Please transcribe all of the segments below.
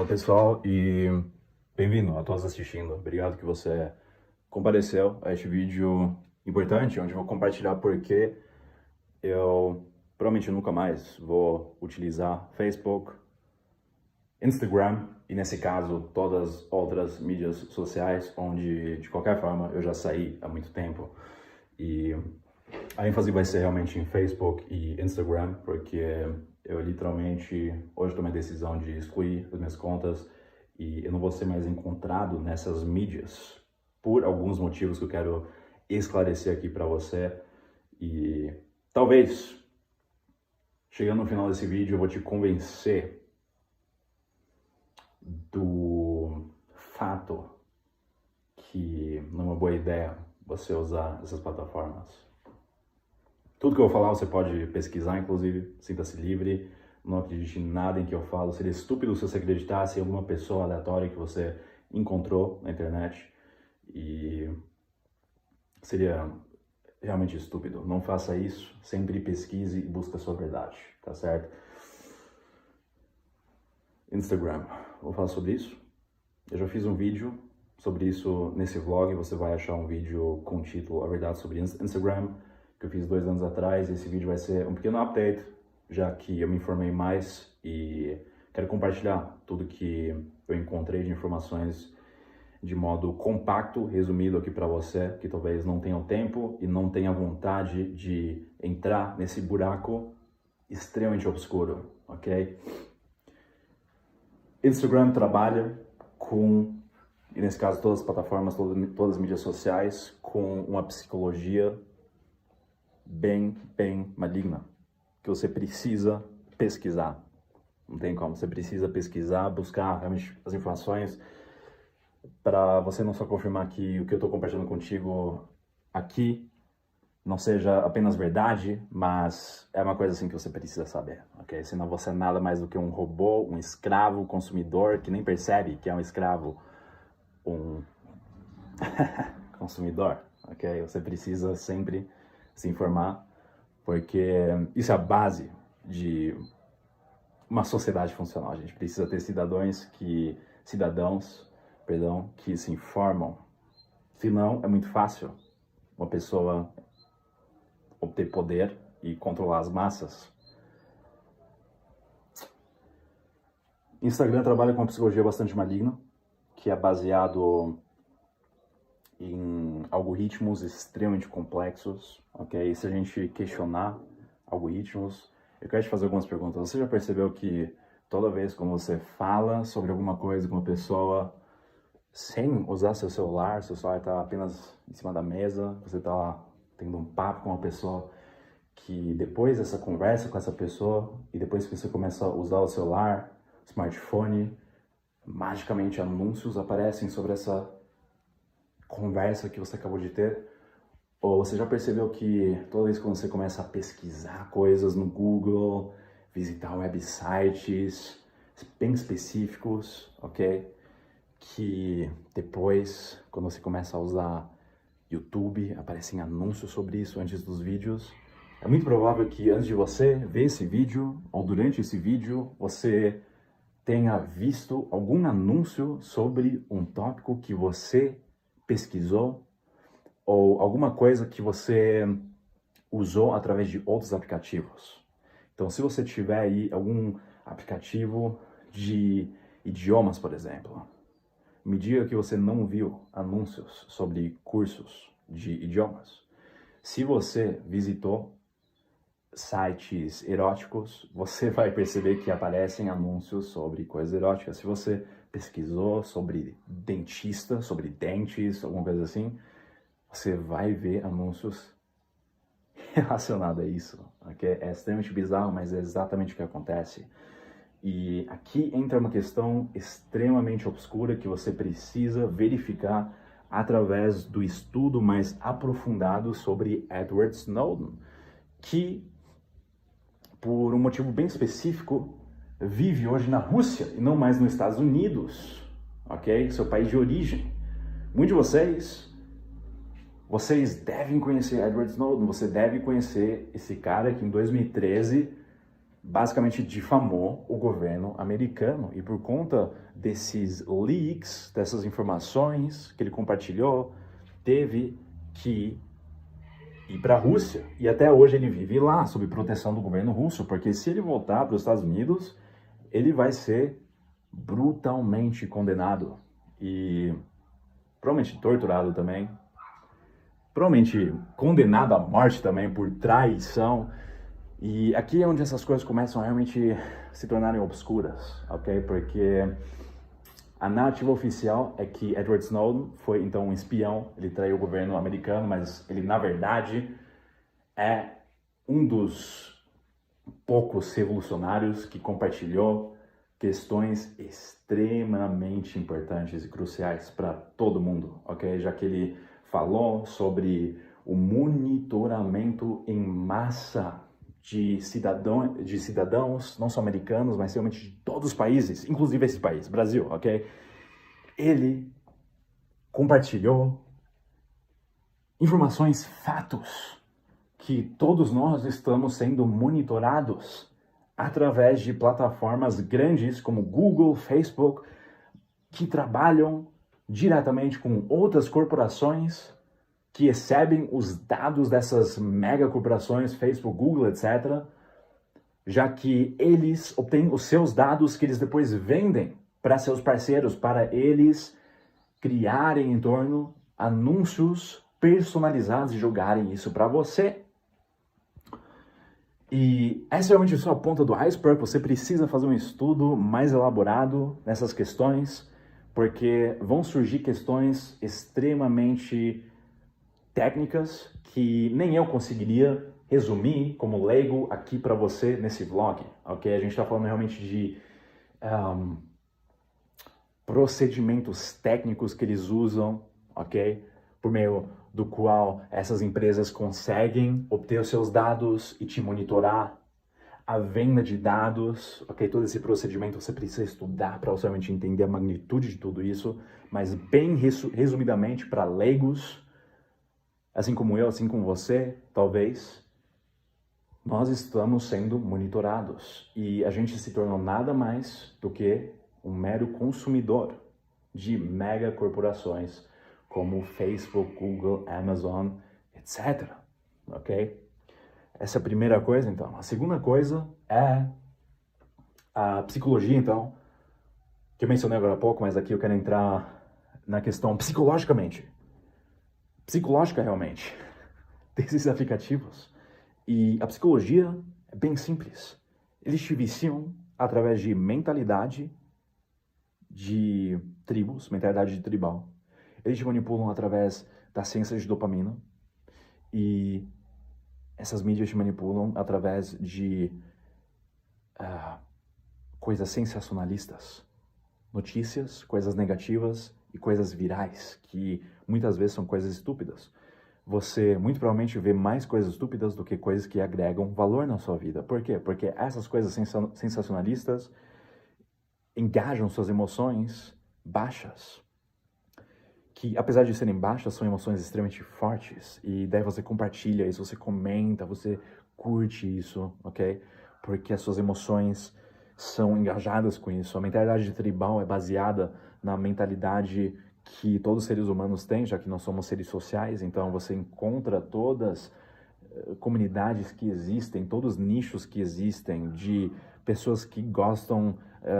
Pessoal, e bem-vindo a todos assistindo. Obrigado que você compareceu a este vídeo importante, onde eu vou compartilhar porque eu provavelmente nunca mais vou utilizar Facebook, Instagram e, nesse caso, todas as outras mídias sociais, onde, de qualquer forma, eu já saí há muito tempo. E a ênfase vai ser realmente em Facebook e Instagram, porque eu literalmente hoje tomei a decisão de excluir as minhas contas e eu não vou ser mais encontrado nessas mídias por alguns motivos que eu quero esclarecer aqui para você. E talvez, chegando no final desse vídeo, eu vou te convencer do fato que não é uma boa ideia você usar essas plataformas. Tudo que eu vou falar você pode pesquisar, inclusive, sinta-se livre, não acredite em nada em que eu falo. Seria estúpido se você acreditasse em alguma pessoa aleatória que você encontrou na internet, e seria realmente estúpido. Não faça isso, sempre pesquise e busque a sua verdade, tá certo? Instagram, vou falar sobre isso. Eu já fiz um vídeo sobre isso nesse vlog, você vai achar um vídeo com o título A Verdade sobre Instagram, que eu fiz 2 anos atrás. Esse vídeo vai ser um pequeno update, já que eu me informei mais e quero compartilhar tudo que eu encontrei de informações de modo compacto, resumido aqui para você, que talvez não tenha o tempo e não tenha vontade de entrar nesse buraco extremamente obscuro, ok? Instagram trabalha com, e nesse caso todas as plataformas, todas as mídias sociais, com uma psicologia bem maligna, que você precisa pesquisar. Não tem como, você precisa pesquisar, buscar realmente as informações para você não só confirmar que o que eu estou compartilhando contigo aqui não seja apenas verdade, mas é uma coisa assim que você precisa saber, ok? Senão você é nada mais do que um robô, um escravo, consumidor, que nem percebe que é um escravo, um consumidor, ok? Você precisa sempre se informar, porque isso é a base de uma sociedade funcional. A gente precisa ter cidadãos que se informam. Senão, é muito fácil uma pessoa obter poder e controlar as massas. Instagram trabalha com uma psicologia bastante maligna, que é baseado em algoritmos extremamente complexos, ok? E se a gente questionar algoritmos, eu quero te fazer algumas perguntas. Você já percebeu que toda vez quando você fala sobre alguma coisa com uma pessoa, sem usar seu celular está apenas em cima da mesa, você está lá tendo um papo com uma pessoa, que depois dessa conversa com essa pessoa, e depois que você começa a usar o celular, smartphone, magicamente anúncios aparecem sobre essa conversa que você acabou de ter? Ou você já percebeu que toda vez que você começa a pesquisar coisas no Google, visitar websites bem específicos, ok? Que depois, quando você começa a usar YouTube, aparecem anúncios sobre isso antes dos vídeos. É muito provável que antes de você ver esse vídeo, ou durante esse vídeo, você tenha visto algum anúncio sobre um tópico que você pesquisou, ou alguma coisa que você usou através de outros aplicativos. Então, se você tiver aí algum aplicativo de idiomas, por exemplo, me diga que você não viu anúncios sobre cursos de idiomas. Se você visitou sites eróticos, você vai perceber que aparecem anúncios sobre coisas eróticas. Se você pesquisou sobre dentista, sobre dentes, alguma coisa assim, você vai ver anúncios relacionados a isso, ok? É extremamente bizarro, mas é exatamente o que acontece. E aqui entra uma questão extremamente obscura que você precisa verificar através do estudo mais aprofundado sobre Edward Snowden, que, por um motivo bem específico, vive hoje na Rússia e não mais nos Estados Unidos, ok? Seu país de origem. Muitos de vocês devem conhecer Edward Snowden, você deve conhecer esse cara que em 2013 basicamente difamou o governo americano. E por conta desses leaks, dessas informações que ele compartilhou, teve que ir para a Rússia. E até hoje ele vive lá, sob proteção do governo russo, porque se ele voltar para os Estados Unidos, ele vai ser brutalmente condenado e provavelmente torturado também, provavelmente condenado à morte também por traição. E aqui é onde essas coisas começam a realmente se tornarem obscuras, ok? Porque a narrativa oficial é que Edward Snowden foi então um espião, ele traiu o governo americano, mas ele na verdade é um dos poucos revolucionários que compartilhou questões extremamente importantes e cruciais para todo mundo, ok? Já que ele falou sobre o monitoramento em massa de cidadãos, não só americanos, mas realmente de todos os países, inclusive esse país, Brasil, ok? Ele compartilhou informações, fatos, que todos nós estamos sendo monitorados através de plataformas grandes como Google, Facebook, que trabalham diretamente com outras corporações que recebem os dados dessas mega corporações, Facebook, Google, etc., já que eles obtêm os seus dados que eles depois vendem para seus parceiros, para eles criarem em torno anúncios personalizados e jogarem isso para você. E essa é realmente só a ponta do iceberg. Você precisa fazer um estudo mais elaborado nessas questões, porque vão surgir questões extremamente técnicas que nem eu conseguiria resumir como leigo aqui para você nesse vlog, ok? A gente está falando realmente de procedimentos técnicos que eles usam, ok? Por meio do qual essas empresas conseguem obter os seus dados e te monitorar, a venda de dados, ok? Todo esse procedimento você precisa estudar para você realmente entender a magnitude de tudo isso, mas bem resumidamente para leigos, assim como eu, assim como você, talvez, nós estamos sendo monitorados e a gente se tornou nada mais do que um mero consumidor de mega corporações como Facebook, Google, Amazon, etc. Ok? Essa é a primeira coisa, então. A segunda coisa é a psicologia, então, que eu mencionei agora há pouco, mas aqui eu quero entrar na questão psicológica realmente, desses aplicativos. E a psicologia é bem simples. Eles te viciam através de mentalidade de tribos, mentalidade tribal. Eles te manipulam através da ciência de dopamina. E essas mídias te manipulam através de coisas sensacionalistas. Notícias, coisas negativas e coisas virais, que muitas vezes são coisas estúpidas. Você muito provavelmente vê mais coisas estúpidas do que coisas que agregam valor na sua vida. Por quê? Porque essas coisas sensacionalistas engajam suas emoções baixas, que apesar de serem baixas, são emoções extremamente fortes. E daí você compartilha isso, você comenta, você curte isso, ok? Porque as suas emoções são engajadas com isso. A mentalidade tribal é baseada na mentalidade que todos os seres humanos têm, já que nós somos seres sociais. Então você encontra todas comunidades que existem, todos os nichos que existem, de pessoas que gostam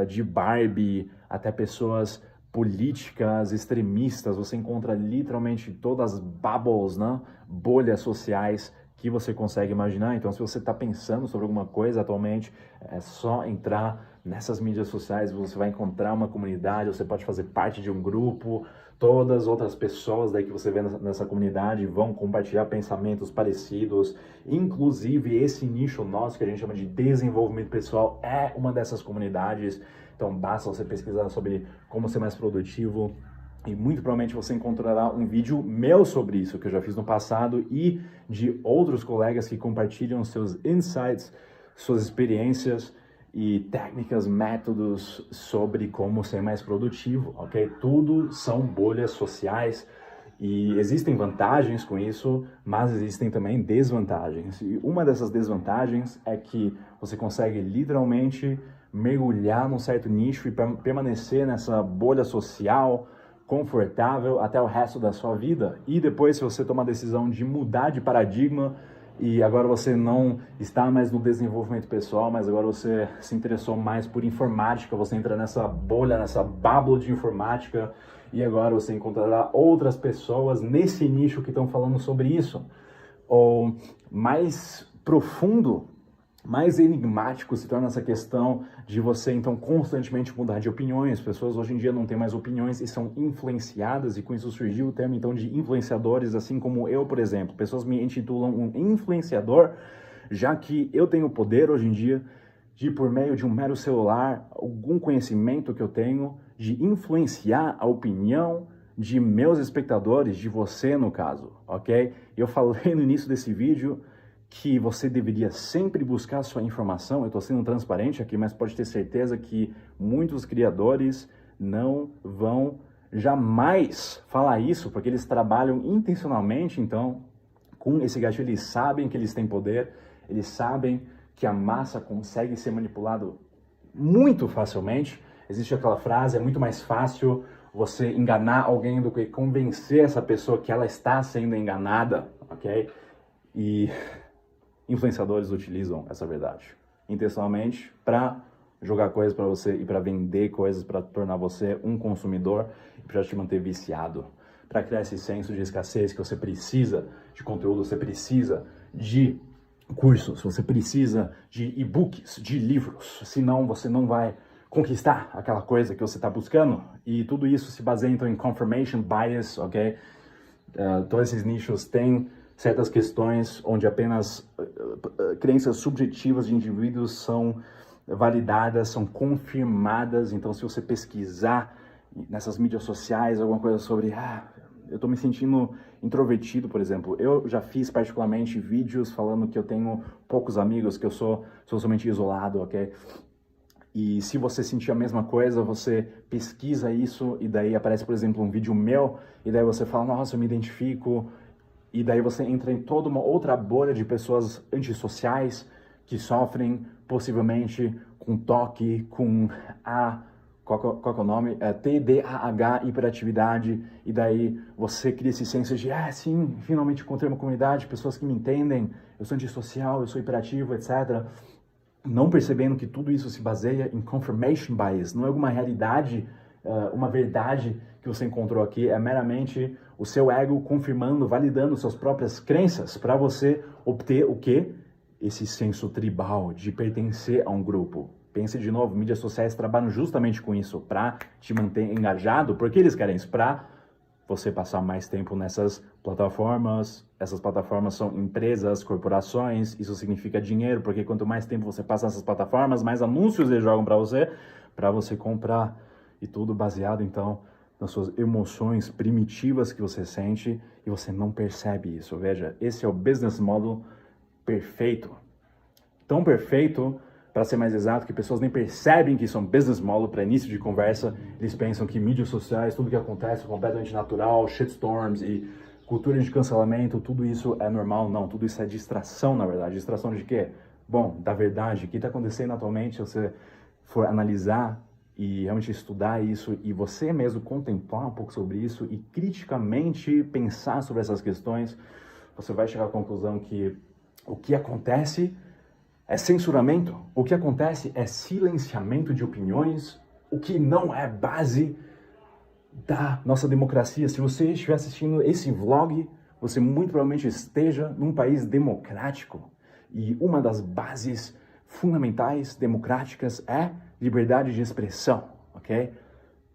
de Barbie, até pessoas políticas extremistas. Você encontra literalmente todas as bubbles, né? Bolhas sociais que você consegue imaginar. Então, se você está pensando sobre alguma coisa atualmente, é só entrar nessas mídias sociais, você vai encontrar uma comunidade, você pode fazer parte de um grupo, todas as outras pessoas daí que você vê nessa comunidade vão compartilhar pensamentos parecidos, inclusive esse nicho nosso que a gente chama de desenvolvimento pessoal é uma dessas comunidades. Então basta você pesquisar sobre como ser mais produtivo e muito provavelmente você encontrará um vídeo meu sobre isso, que eu já fiz no passado, e de outros colegas que compartilham seus insights, suas experiências e técnicas, métodos sobre como ser mais produtivo, ok? Tudo são bolhas sociais E existem vantagens com isso, mas existem também desvantagens. E uma dessas desvantagens é que você consegue literalmente mergulhar num certo nicho e permanecer nessa bolha social confortável até o resto da sua vida. E depois, se você tomar a decisão de mudar de paradigma e agora você não está mais no desenvolvimento pessoal, mas agora você se interessou mais por informática, você entra nessa bolha, nessa bubble de informática, e agora você encontrará outras pessoas nesse nicho que estão falando sobre isso. Ou mais profundo, mais enigmático se torna essa questão de você então constantemente mudar de opiniões. As pessoas hoje em dia não têm mais opiniões e são influenciadas, e com isso surgiu o termo então de influenciadores, assim como eu, por exemplo. Pessoas me intitulam um influenciador, já que eu tenho o poder hoje em dia de, por meio de um mero celular, algum conhecimento que eu tenho, de influenciar a opinião de meus espectadores, de você no caso, ok? Eu falei no início desse vídeo que você deveria sempre buscar sua informação. Eu estou sendo transparente aqui, mas pode ter certeza que muitos criadores não vão jamais falar isso, porque eles trabalham intencionalmente, então, com esse gatilho. Eles sabem que eles têm poder, eles sabem que a massa consegue ser manipulado muito facilmente. Existe aquela frase, é muito mais fácil você enganar alguém do que convencer essa pessoa que ela está sendo enganada, ok? E influenciadores utilizam essa verdade intencionalmente para jogar coisas para você e para vender coisas para tornar você um consumidor e para te manter viciado, para criar esse senso de escassez que você precisa de conteúdo, você precisa de cursos, você precisa de e-books, de livros, senão você não vai conquistar aquela coisa que você está buscando. E tudo isso se baseia então em confirmation bias, ok? Todos esses nichos têm certas questões onde apenas crenças subjetivas de indivíduos são validadas, são confirmadas. Então, se você pesquisar nessas mídias sociais alguma coisa sobre eu estou me sentindo introvertido, por exemplo. Eu já fiz particularmente vídeos falando que eu tenho poucos amigos, que eu sou socialmente isolado, ok? E se você sentir a mesma coisa, você pesquisa isso e daí aparece, por exemplo, um vídeo meu e daí você fala, nossa, eu me identifico. E daí você entra em toda uma outra bolha de pessoas antissociais que sofrem possivelmente com toque, com qual é o nome? TDAH, hiperatividade. E daí você cria esse senso de, sim, finalmente encontrei uma comunidade, pessoas que me entendem, eu sou antissocial, eu sou hiperativo, etc. Não percebendo que tudo isso se baseia em confirmation bias, não é alguma realidade, uma verdade que você encontrou aqui, é meramente o seu ego confirmando, validando suas próprias crenças para você obter o quê? Esse senso tribal de pertencer a um grupo. Pense de novo, mídias sociais trabalham justamente com isso, para te manter engajado, porque eles querem isso, para você passar mais tempo nessas plataformas. Essas plataformas são empresas, corporações, isso significa dinheiro, porque quanto mais tempo você passa nessas plataformas, mais anúncios eles jogam para você comprar, e tudo baseado então nas suas emoções primitivas que você sente e você não percebe isso. Veja, esse é o business model perfeito. Tão perfeito, para ser mais exato, que pessoas nem percebem que isso é um business model para início de conversa. Eles pensam que mídias sociais, tudo que acontece é completamente natural, shitstorms e cultura de cancelamento, tudo isso é normal. Não, tudo isso é distração, na verdade. Distração de quê? Bom, da verdade. O que está acontecendo atualmente, se você for analisar e realmente estudar isso e você mesmo contemplar um pouco sobre isso e criticamente pensar sobre essas questões, você vai chegar à conclusão que o que acontece é censuramento, o que acontece é silenciamento de opiniões, o que não é base da nossa democracia. Se você estiver assistindo esse vlog, você muito provavelmente esteja num país democrático. E uma das bases fundamentais democráticas é liberdade de expressão, ok?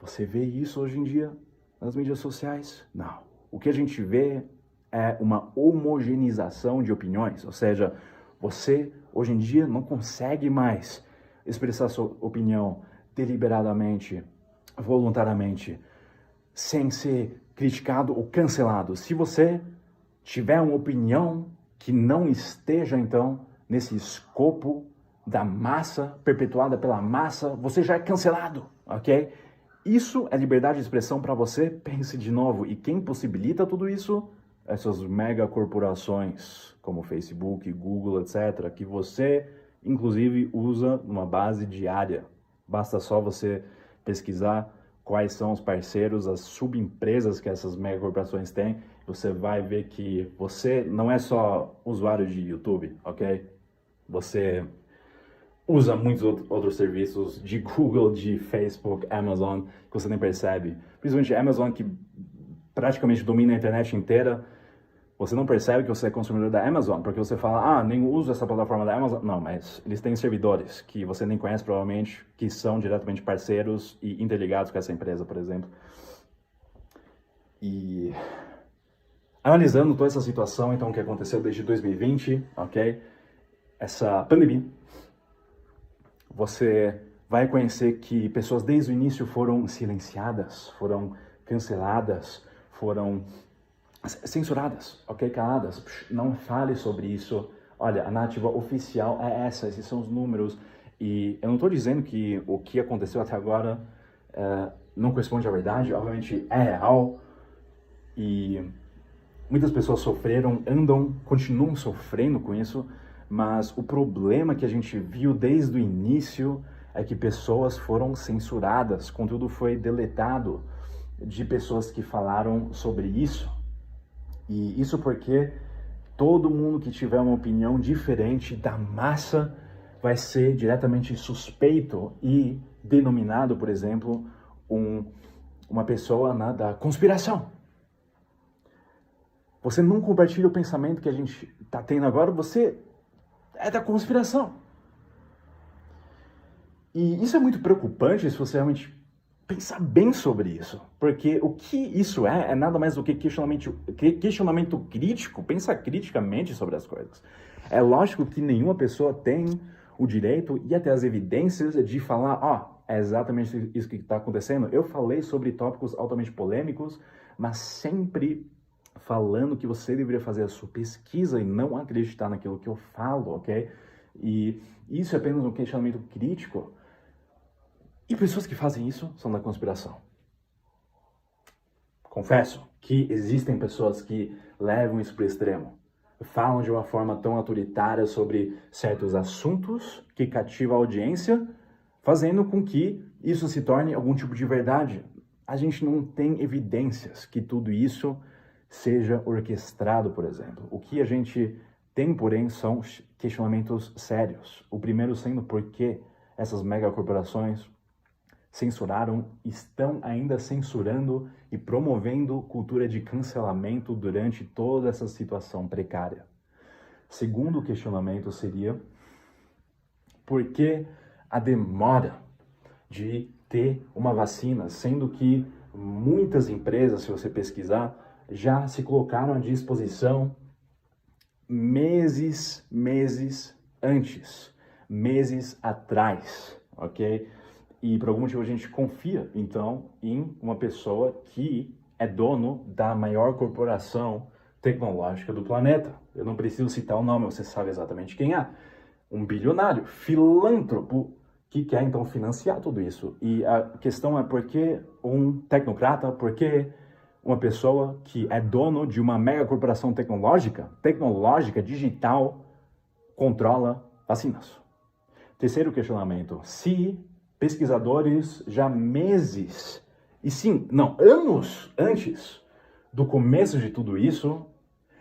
Você vê isso hoje em dia nas mídias sociais? Não. O que a gente vê é uma homogeneização de opiniões, ou seja, você hoje em dia não consegue mais expressar sua opinião deliberadamente, voluntariamente, sem ser criticado ou cancelado. Se você tiver uma opinião que não esteja, então, nesse escopo da massa, perpetuada pela massa, você já é cancelado, ok? isso é liberdade de expressão para você? Pense de novo. E quem possibilita tudo isso? Essas mega corporações, como Facebook, Google, etc., que você, inclusive, usa numa base diária. Basta só você pesquisar quais são os parceiros, as subempresas que essas mega corporações têm. Você vai ver que você não é só usuário de YouTube, ok? Você usa muitos outros serviços de Google, de Facebook, Amazon, que você nem percebe. Principalmente a Amazon, que praticamente domina a internet inteira. Você não percebe que você é consumidor da Amazon, porque você fala, nem uso essa plataforma da Amazon. Não, mas eles têm servidores que você nem conhece provavelmente, que são diretamente parceiros e interligados com essa empresa, por exemplo. E analisando toda essa situação, então, que aconteceu desde 2020, ok? Essa pandemia, você vai conhecer que pessoas desde o início foram silenciadas, foram canceladas, foram censuradas, ok? Caladas. Não fale sobre isso. Olha, a narrativa oficial é essa, esses são os números. E eu não estou dizendo que o que aconteceu até agora não corresponde à verdade, obviamente é real. E muitas pessoas sofreram, continuam sofrendo com isso, mas o problema que a gente viu desde o início é que pessoas foram censuradas, conteúdo foi deletado de pessoas que falaram sobre isso. E isso porque todo mundo que tiver uma opinião diferente da massa vai ser diretamente suspeito e denominado, por exemplo, uma pessoa da conspiração. Você não compartilha o pensamento que a gente está tendo agora, você é da conspiração. E isso é muito preocupante se você realmente pensar bem sobre isso. Porque o que isso é nada mais do que questionamento crítico, pensar criticamente sobre as coisas. É lógico que nenhuma pessoa tem o direito e até as evidências de falar, é exatamente isso que está acontecendo. Eu falei sobre tópicos altamente polêmicos, mas sempre falando que você deveria fazer a sua pesquisa e não acreditar naquilo que eu falo, ok? E isso é apenas um questionamento crítico. E pessoas que fazem isso são da conspiração. Confesso que existem pessoas que levam isso para o extremo. Falam de uma forma tão autoritária sobre certos assuntos que cativa a audiência, fazendo com que isso se torne algum tipo de verdade. A gente não tem evidências que tudo isso seja orquestrado, por exemplo. O que a gente tem, porém, são questionamentos sérios. O primeiro sendo por que essas megacorporações censuraram, estão ainda censurando e promovendo cultura de cancelamento durante toda essa situação precária. Segundo questionamento seria por que a demora de ter uma vacina, sendo que muitas empresas, se você pesquisar, já se colocaram à disposição meses antes, meses atrás, ok? E por algum motivo a gente confia, então, em uma pessoa que é dono da maior corporação tecnológica do planeta. Eu não preciso citar o nome, você sabe exatamente quem é. Um bilionário, filântropo, que quer então financiar tudo isso. E a questão é por que um tecnocrata, por que uma pessoa que é dono de uma mega corporação tecnológica, digital, controla vacinas. Terceiro questionamento, se pesquisadores já meses, anos antes do começo de tudo isso,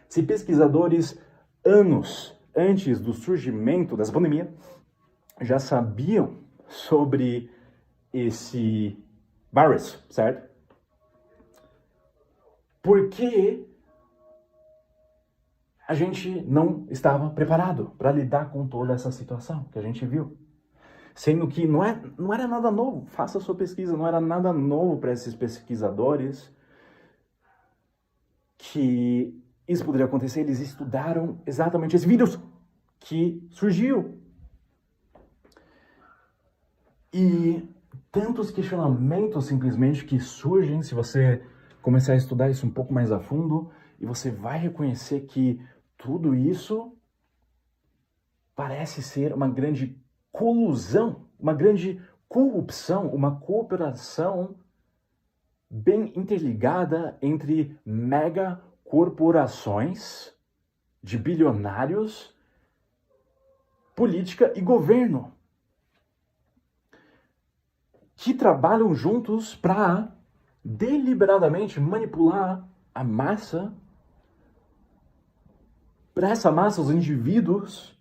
se pesquisadores anos antes do surgimento dessa pandemia já sabiam sobre esse vírus, certo? Por que a gente não estava preparado para lidar com toda essa situação que a gente viu? Sendo que não era nada novo, faça a sua pesquisa, não era nada novo para esses pesquisadores que isso poderia acontecer. Eles estudaram exatamente esse vírus que surgiu. E tantos questionamentos simplesmente que surgem se você começar a estudar isso um pouco mais a fundo, e você vai reconhecer que tudo isso parece ser uma grande colusão, uma grande corrupção, uma cooperação bem interligada entre mega corporações de bilionários, política e governo, que trabalham juntos para deliberadamente manipular a massa, para essa massa, os indivíduos,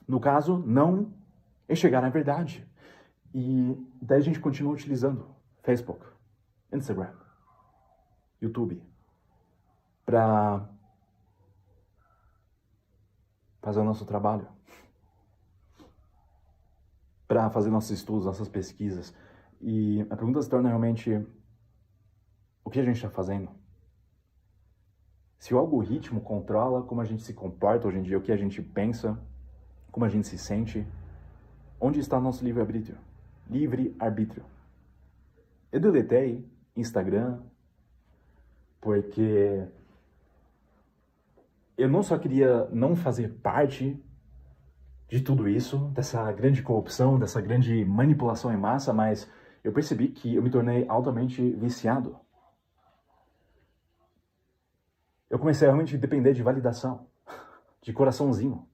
no caso, não enxergarem a verdade. E daí a gente continua utilizando Facebook, Instagram, YouTube, para fazer o nosso trabalho, para fazer nossos estudos, nossas pesquisas. E a pergunta se torna realmente: o que a gente está fazendo? Se o algoritmo controla como a gente se comporta hoje em dia, o que a gente pensa, como a gente se sente, onde está nosso livre-arbítrio? Livre-arbítrio. Eu deletei Instagram porque eu não só queria não fazer parte de tudo isso, dessa grande corrupção, dessa grande manipulação em massa, mas eu percebi que eu me tornei altamente viciado. Eu comecei a realmente depender de validação, de coraçãozinho.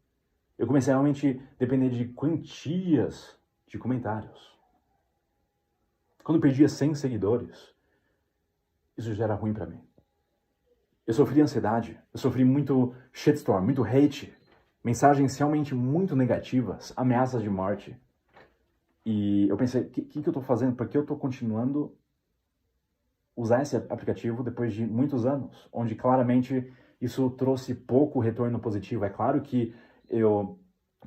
Eu comecei a realmente depender de quantias de comentários. Quando eu perdia 100 seguidores, isso já era ruim pra mim. Eu sofri ansiedade, eu sofri muito shitstorm, muito hate, mensagens realmente muito negativas, ameaças de morte. E eu pensei, o que eu tô fazendo? Por que eu tô continuando usar esse aplicativo depois de muitos anos, onde claramente isso trouxe pouco retorno positivo? É claro que eu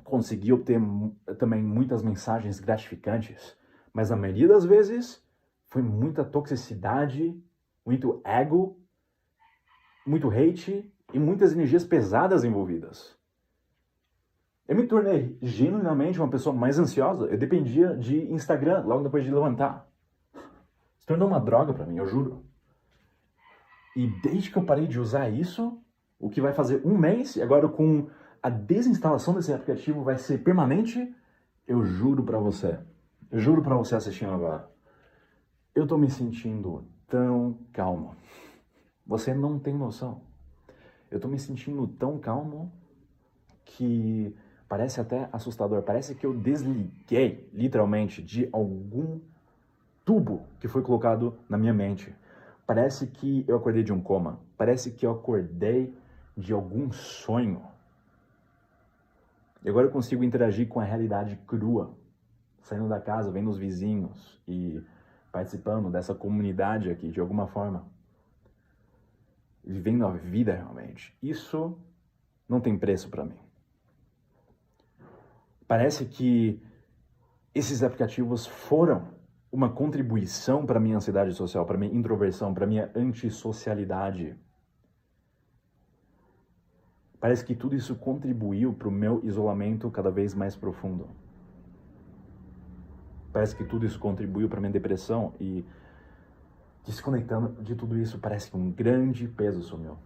consegui obter também muitas mensagens gratificantes, mas na maioria das vezes foi muita toxicidade, muito ego, muito hate e muitas energias pesadas envolvidas. Eu me tornei genuinamente uma pessoa mais ansiosa. Eu dependia de Instagram logo depois de levantar. Se tornou uma droga pra mim, eu juro. E desde que eu parei de usar isso, o que vai fazer um mês, e agora com a desinstalação desse aplicativo vai ser permanente, eu juro pra você assistindo agora, eu tô me sentindo tão calmo. Você não tem noção. Eu tô me sentindo tão calmo que parece até assustador. Parece que eu desliguei, literalmente, de algum tubo que foi colocado na minha mente. Parece que eu acordei de um coma. Parece que eu acordei de algum sonho. E agora eu consigo interagir com a realidade crua. Saindo da casa, vendo os vizinhos e participando dessa comunidade aqui, de alguma forma. Vivendo a vida realmente. Isso não tem preço pra mim. Parece que esses aplicativos foram uma contribuição para minha ansiedade social, para minha introversão, para minha antissocialidade. Parece que tudo isso contribuiu para o meu isolamento cada vez mais profundo. Parece que tudo isso contribuiu para minha depressão e, desconectando de tudo isso, parece que um grande peso sumiu.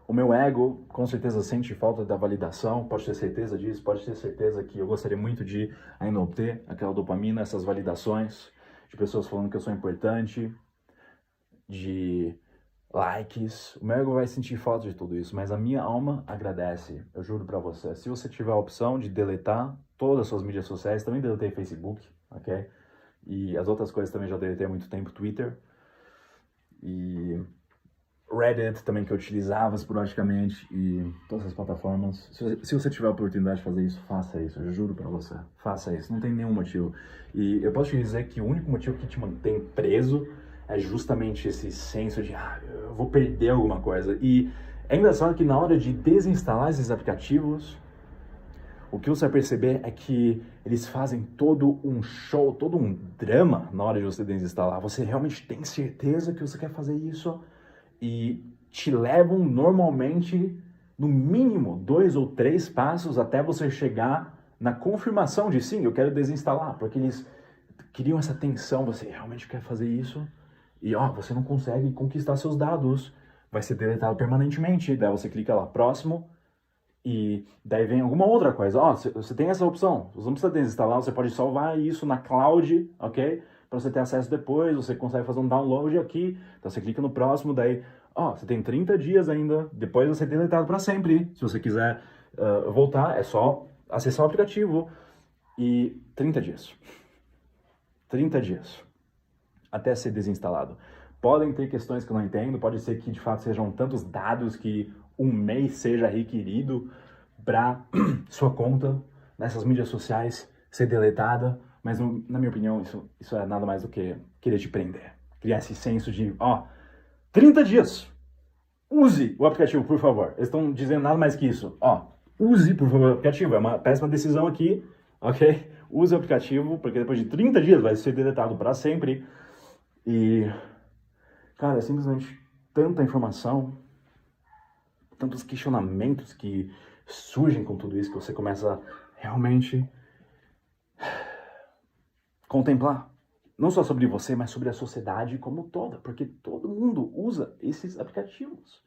O meu ego, com certeza, sente falta da validação, pode ter certeza disso, pode ter certeza que eu gostaria muito de ainda obter aquela dopamina, essas validações, de pessoas falando que eu sou importante, de likes. O meu ego vai sentir falta de tudo isso, mas a minha alma agradece, eu juro pra você. Se você tiver a opção de deletar todas as suas mídias sociais, também deletei Facebook, ok? E as outras coisas também já deletei há muito tempo, Twitter e Reddit também, que eu utilizava esporadicamente, e todas as plataformas. Se você tiver a oportunidade de fazer isso, faça isso, eu juro pra você. Faça isso, não tem nenhum motivo. E eu posso te dizer que o único motivo que te mantém preso é justamente esse senso de, eu vou perder alguma coisa. E é engraçado que na hora de desinstalar esses aplicativos, o que você vai perceber é que eles fazem todo um show, todo um drama na hora de você desinstalar. Você realmente tem certeza que você quer fazer isso? E te levam normalmente, no mínimo, 2 ou 3 passos até você chegar na confirmação de sim, eu quero desinstalar, porque eles criam essa tensão, você realmente quer fazer isso? E você não consegue conquistar seus dados, vai ser deletado permanentemente, daí você clica lá, próximo, e daí vem alguma outra coisa, você tem essa opção, você não precisa desinstalar, você pode salvar isso na cloud, ok? para você ter acesso depois, você consegue fazer um download aqui, então você clica no próximo, daí, você tem 30 dias ainda, depois você é deletado para sempre. Se você quiser voltar, é só acessar o aplicativo e 30 dias. 30 dias até ser desinstalado. Podem ter questões que eu não entendo, pode ser que de fato sejam tantos dados que um mês seja requerido para sua conta nessas mídias sociais ser deletada, mas na minha opinião isso é nada mais do que querer te prender. Criar esse senso de, 30 dias, use o aplicativo, por favor. Eles estão dizendo nada mais que isso. Use, por favor, o aplicativo. É uma péssima decisão aqui, ok? Use o aplicativo, porque depois de 30 dias vai ser deletado para sempre. E, cara, é simplesmente tanta informação, tantos questionamentos que surgem com tudo isso que você começa a realmente contemplar. Não só sobre você, mas sobre a sociedade como toda, porque todo mundo usa esses aplicativos.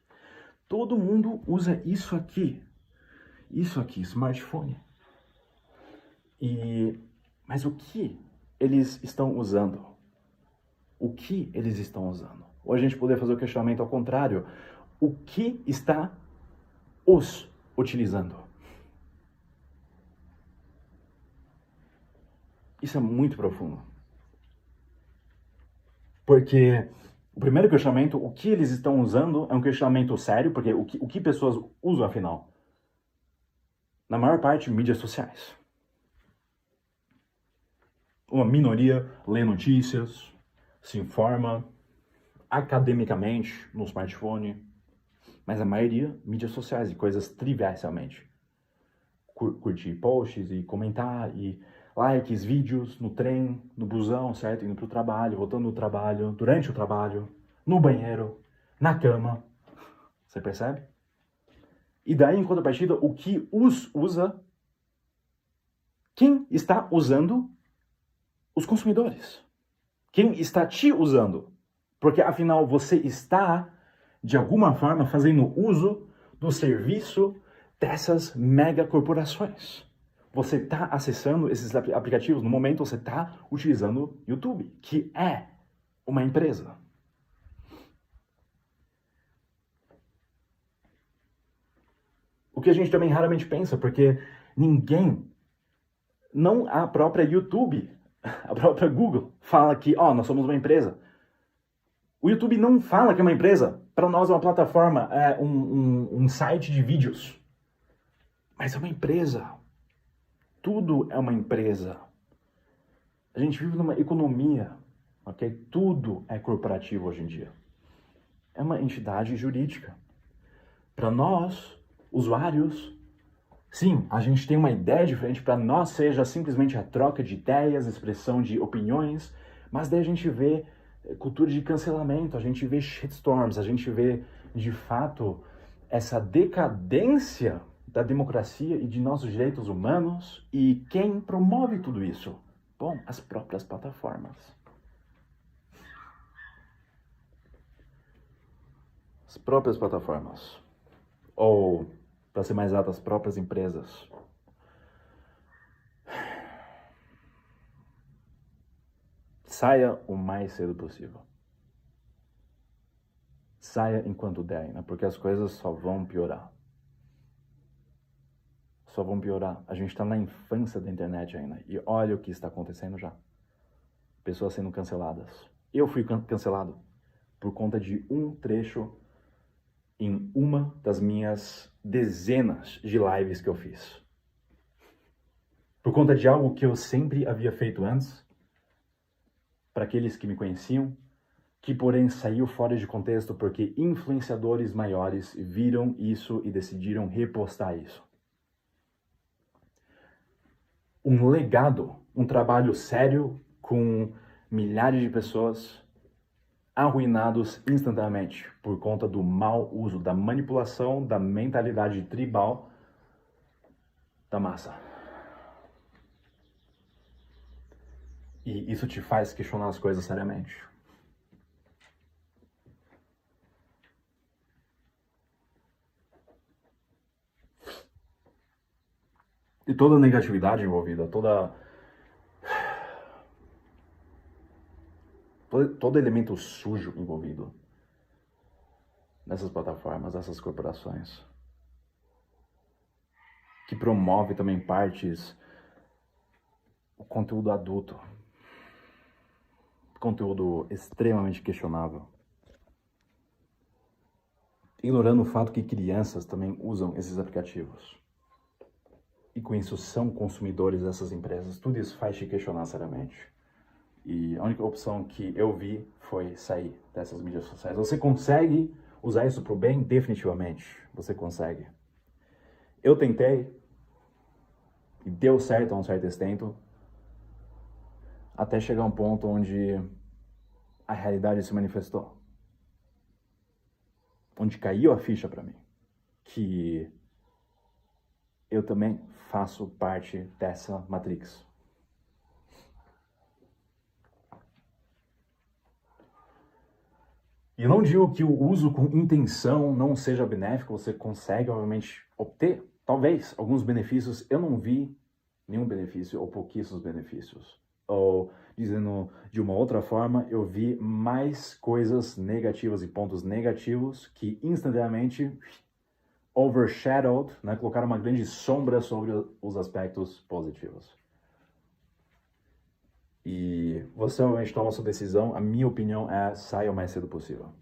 Todo mundo usa isso aqui, smartphone. Mas o que eles estão usando? O que eles estão usando? Ou a gente poderia fazer o questionamento ao contrário. O que está os utilizando? Isso é muito profundo. Porque o primeiro questionamento, o que eles estão usando, é um questionamento sério, porque o que pessoas usam, afinal? Na maior parte, mídias sociais. Uma minoria lê notícias, se informa academicamente no smartphone, mas a maioria, mídias sociais e coisas triviais realmente. Curtir posts e comentar e likes, vídeos no trem, no busão, certo? Indo pro trabalho, voltando do trabalho, durante o trabalho, no banheiro, na cama. Você percebe? E daí, em contrapartida, o que os usa, quem está usando? Os consumidores. Quem está te usando? Porque, afinal, você está, de alguma forma, fazendo uso do serviço dessas mega corporações. Você está acessando esses aplicativos, no momento você está utilizando YouTube, que é uma empresa. O que a gente também raramente pensa, porque ninguém, não a própria YouTube, a própria Google, fala que, nós somos uma empresa. O YouTube não fala que é uma empresa. Para nós é uma plataforma, é um site de vídeos. Mas é uma empresa. Tudo é uma empresa. A gente vive numa economia, ok? Tudo é corporativo hoje em dia. É uma entidade jurídica. Para nós, usuários, sim, a gente tem uma ideia diferente. Para nós seja simplesmente a troca de ideias, expressão de opiniões, mas daí a gente vê cultura de cancelamento, a gente vê shitstorms, a gente vê, de fato, essa decadência da democracia e de nossos direitos humanos. E quem promove tudo isso? Bom, as próprias plataformas. As próprias plataformas. Ou, para ser mais exato, as próprias empresas. Saia o mais cedo possível. Saia enquanto der ainda, porque as coisas só vão piorar. Só vão piorar. A gente está na infância da internet ainda. E olha o que está acontecendo já. Pessoas sendo canceladas. Eu fui cancelado por conta de um trecho em uma das minhas dezenas de lives que eu fiz. Por conta de algo que eu sempre havia feito antes, para aqueles que me conheciam, que porém saiu fora de contexto porque influenciadores maiores viram isso e decidiram repostar isso. Um legado, um trabalho sério com milhares de pessoas arruinados instantaneamente por conta do mau uso, da manipulação, da mentalidade tribal da massa. E isso te faz questionar as coisas seriamente. E toda a negatividade envolvida, toda todo elemento sujo envolvido nessas plataformas, essas corporações, que promove também partes, o conteúdo adulto, conteúdo extremamente questionável, ignorando o fato que crianças também usam esses aplicativos. E com isso são consumidores dessas empresas. Tudo isso faz te questionar seriamente. E a única opção que eu vi foi sair dessas mídias sociais. Você consegue usar isso para o bem? Definitivamente. Você consegue. Eu tentei, e deu certo a um certo extent, até chegar a um ponto onde a realidade se manifestou. Onde caiu a ficha para mim. Que eu também faço parte dessa Matrix. E eu não digo que o uso com intenção não seja benéfico, você consegue, obviamente, obter, talvez, alguns benefícios. Eu não vi nenhum benefício ou pouquíssimos benefícios. Ou, dizendo de uma outra forma, eu vi mais coisas negativas e pontos negativos que instantaneamente overshadowed, né, colocaram uma grande sombra sobre os aspectos positivos. E você obviamente toma a sua decisão. A minha opinião é: saia o mais cedo possível.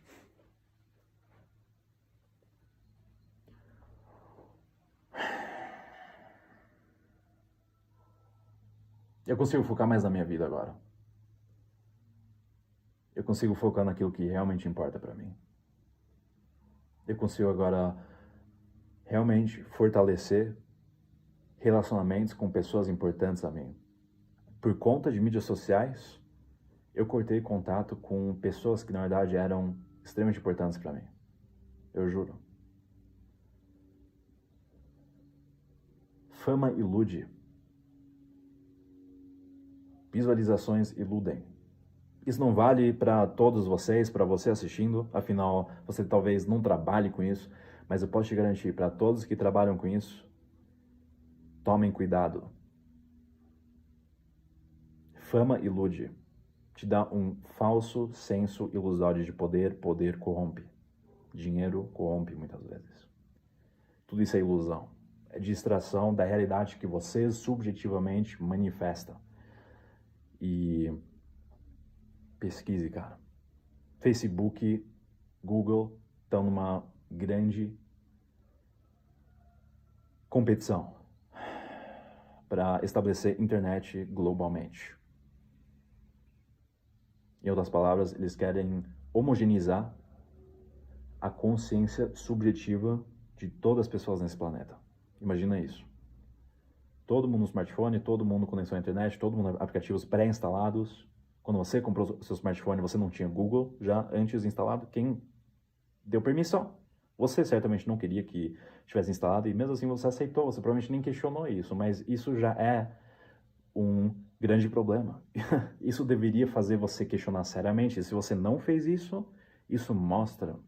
Eu consigo focar mais na minha vida agora. Eu consigo focar naquilo que realmente importa para mim. Eu consigo agora realmente fortalecer relacionamentos com pessoas importantes a mim. Por conta de mídias sociais, eu cortei contato com pessoas que na verdade eram extremamente importantes para mim. Eu juro. Fama ilude. Visualizações iludem. Isso não vale para todos vocês, para você assistindo, afinal, você talvez não trabalhe com isso, mas eu posso te garantir, para todos que trabalham com isso, tomem cuidado. Fama ilude. Te dá um falso senso ilusório de poder. Poder corrompe. Dinheiro corrompe muitas vezes. Tudo isso é ilusão. É distração da realidade que você subjetivamente manifesta. E pesquise, cara. Facebook, Google estão numa grande competição para estabelecer internet globalmente. Em outras palavras, eles querem homogeneizar a consciência subjetiva de todas as pessoas nesse planeta. Imagina isso. Todo mundo no smartphone, todo mundo com conexão à internet, todo mundo aplicativos pré-instalados. Quando você comprou o seu smartphone, você não tinha Google já antes instalado. Quem deu permissão? Você certamente não queria que tivesse instalado e mesmo assim você aceitou. Você provavelmente nem questionou isso, mas isso já é um grande problema. Isso deveria fazer você questionar seriamente. E se você não fez isso, isso mostra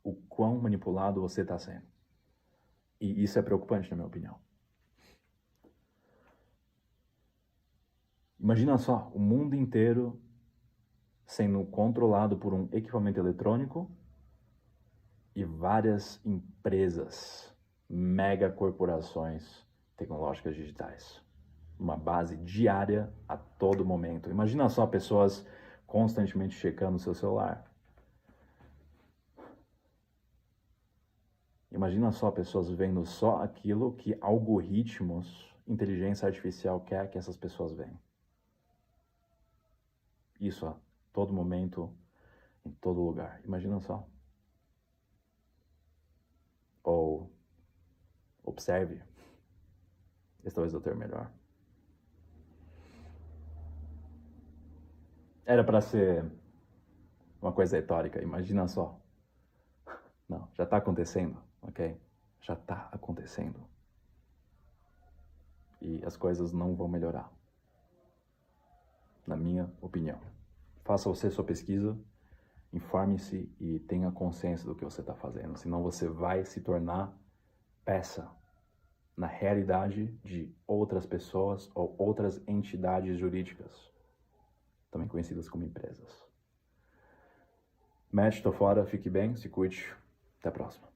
o quão manipulado você está sendo. E isso é preocupante, na minha opinião. Imagina só, o mundo inteiro sendo controlado por um equipamento eletrônico e várias empresas, megacorporações tecnológicas digitais. Uma base diária a todo momento. Imagina só pessoas constantemente checando o seu celular. Imagina só pessoas vendo só aquilo que algoritmos, inteligência artificial quer que essas pessoas vejam. Isso a todo momento, em todo lugar. Imagina só. Ou observe. Esse talvez é o termo melhor. Era para ser uma coisa retórica, imagina só. Não, já está acontecendo, ok? Já está acontecendo. E as coisas não vão melhorar. Na minha opinião. Faça você sua pesquisa, informe-se e tenha consciência do que você está fazendo. Senão você vai se tornar peça na realidade de outras pessoas ou outras entidades jurídicas, também conhecidas como empresas. Matt, tô fora, fique bem, se cuide. Até a próxima.